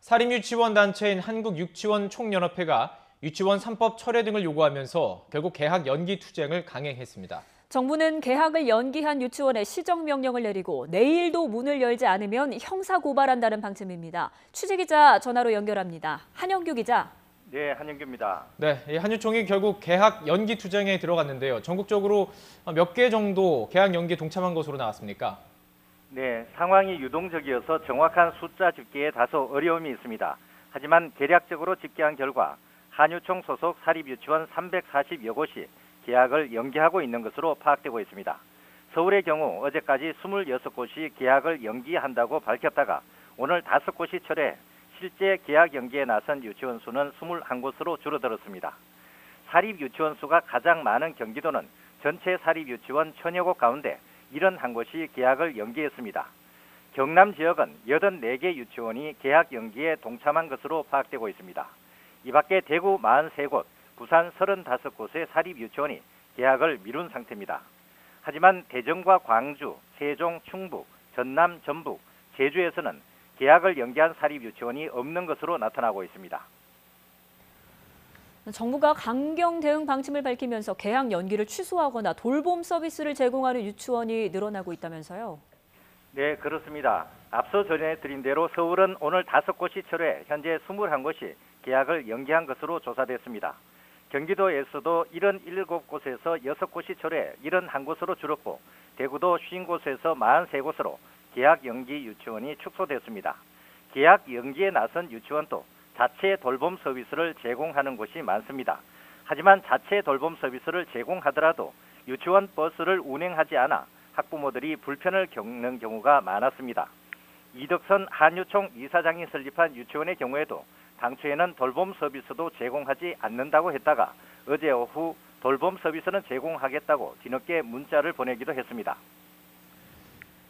사립유치원 단체인 한국유치원총연합회가 유치원 3법 철회 등을 요구하면서 결국 개학 연기 투쟁을 강행했습니다. 정부는 개학을 연기한 유치원에 시정명령을 내리고 내일도 문을 열지 않으면 형사고발한다는 방침입니다. 취재기자 전화로 연결합니다. 한영규 기자. 네, 한영규입니다. 네, 한유총이 결국 개학 연기 투쟁에 들어갔는데요. 전국적으로 몇 개 정도 개학 연기에 동참한 것으로 나왔습니까? 네, 상황이 유동적이어서 정확한 숫자 집계에 다소 어려움이 있습니다. 하지만 대략적으로 집계한 결과 한유총 소속 사립유치원 340여 곳이 개학을 연기하고 있는 것으로 파악되고 있습니다. 서울의 경우 어제까지 26곳이 개학을 연기한다고 밝혔다가 오늘 5곳이 철회, 실제 개학 연기에 나선 유치원 수는 21곳으로 줄어들었습니다. 사립유치원 수가 가장 많은 경기도는 전체 사립유치원 1000여 곳 가운데 71곳이 개학을 연기했습니다. 경남 지역은 84개 유치원이 개학 연기에 동참한 것으로 파악되고 있습니다. 이 밖에 대구 43곳, 부산 35곳의 사립유치원이 개학을 미룬 상태입니다. 하지만 대전과 광주, 세종, 충북, 전남, 전북, 제주에서는 개학을 연기한 사립유치원이 없는 것으로 나타나고 있습니다. 정부가 강경 대응 방침을 밝히면서 개학 연기를 취소하거나 돌봄 서비스를 제공하는 유치원이 늘어나고 있다면서요? 네, 그렇습니다. 앞서 전해드린 대로 서울은 오늘 5곳이 철회, 현재 21곳이 개학을 연기한 것으로 조사됐습니다. 경기도에서도 77곳에서 6곳이 철회, 71곳으로 줄었고 대구도 50곳에서 43곳으로 개학 연기 유치원이 축소됐습니다. 개학 연기에 나선 유치원도 자체 돌봄 서비스를 제공하는 곳이 많습니다. 하지만 자체 돌봄 서비스를 제공하더라도 유치원 버스를 운행하지 않아 학부모들이 불편을 겪는 경우가 많았습니다. 이덕선 한유총 이사장이 설립한 유치원의 경우에도 당초에는 돌봄 서비스도 제공하지 않는다고 했다가 어제 오후 돌봄 서비스는 제공하겠다고 뒤늦게 문자를 보내기도 했습니다.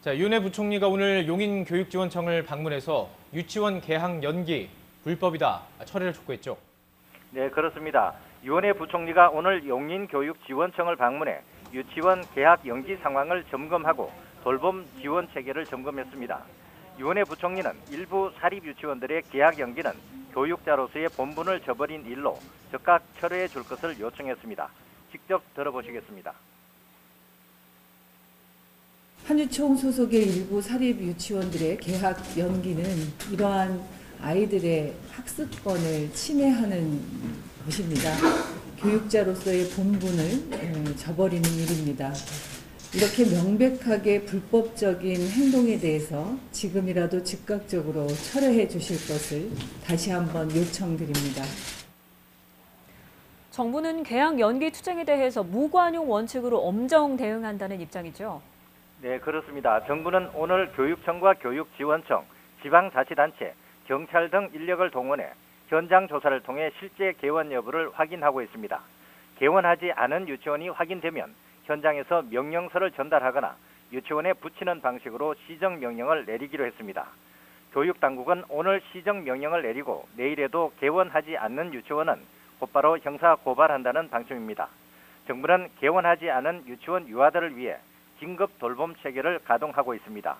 자, 윤해 부총리가 오늘 용인교육지원청을 방문해서 유치원 개학 연기 불법이다 철회를 촉구했죠. 네, 그렇습니다. 윤해 부총리가 오늘 용인교육지원청을 방문해 유치원 개학 연기 상황을 점검하고 돌봄 지원 체계를 점검했습니다. 윤해 부총리는 일부 사립유치원들의 개학 연기는 교육자로서의 본분을 저버린 일로 즉각 철회해 줄 것을 요청했습니다. 직접 들어보시겠습니다. 한유총 소속의 일부 사립유치원들의 개학 연기는 이러한 아이들의 학습권을 침해하는 것입니다. 교육자로서의 본분을 저버리는 일입니다. 이렇게 명백하게 불법적인 행동에 대해서 지금이라도 즉각적으로 철회해 주실 것을 다시 한번 요청드립니다. 정부는 개학 연기 투쟁에 대해서 무관용 원칙으로 엄정 대응한다는 입장이죠. 네, 그렇습니다. 정부는 오늘 교육청과 교육지원청, 지방자치단체, 경찰 등 인력을 동원해 현장 조사를 통해 실제 개원 여부를 확인하고 있습니다. 개원하지 않은 유치원이 확인되면 현장에서 명령서를 전달하거나 유치원에 붙이는 방식으로 시정명령을 내리기로 했습니다. 교육당국은 오늘 시정명령을 내리고 내일에도 개원하지 않는 유치원은 곧바로 형사고발한다는 방침입니다. 정부는 개원하지 않은 유치원 유아들을 위해 긴급 돌봄 체계를 가동하고 있습니다.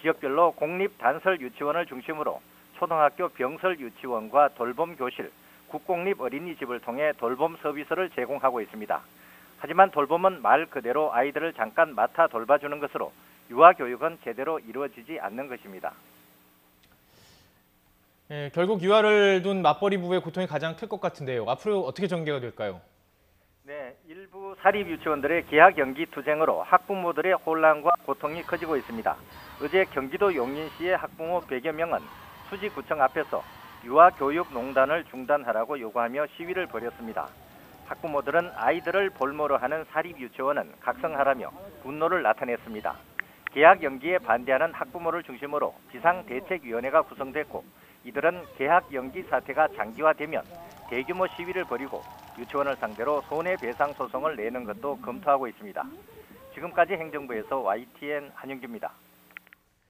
지역별로 공립단설 유치원을 중심으로 초등학교 병설 유치원과 돌봄 교실, 국공립 어린이집을 통해 돌봄 서비스를 제공하고 있습니다. 하지만 돌봄은 말 그대로 아이들을 잠깐 맡아 돌봐주는 것으로 유아교육은 제대로 이루어지지 않는 것입니다. 네, 결국 유아를 둔 맞벌이 부부의 고통이 가장 클 것 같은데요. 앞으로 어떻게 전개가 될까요? 네, 일부 사립유치원들의 개학 연기 투쟁으로 학부모들의 혼란과 고통이 커지고 있습니다. 어제 경기도 용인시의 학부모 100여 명은 수지구청 앞에서 유아교육농단을 중단하라고 요구하며 시위를 벌였습니다. 학부모들은 아이들을 볼모로 하는 사립유치원은 각성하라며 분노를 나타냈습니다. 개학 연기에 반대하는 학부모를 중심으로 비상대책위원회가 구성됐고 이들은 개학 연기 사태가 장기화되면 대규모 시위를 벌이고 유치원을 상대로 손해배상 소송을 내는 것도 검토하고 있습니다. 지금까지 행정부에서 YTN 한영규입니다.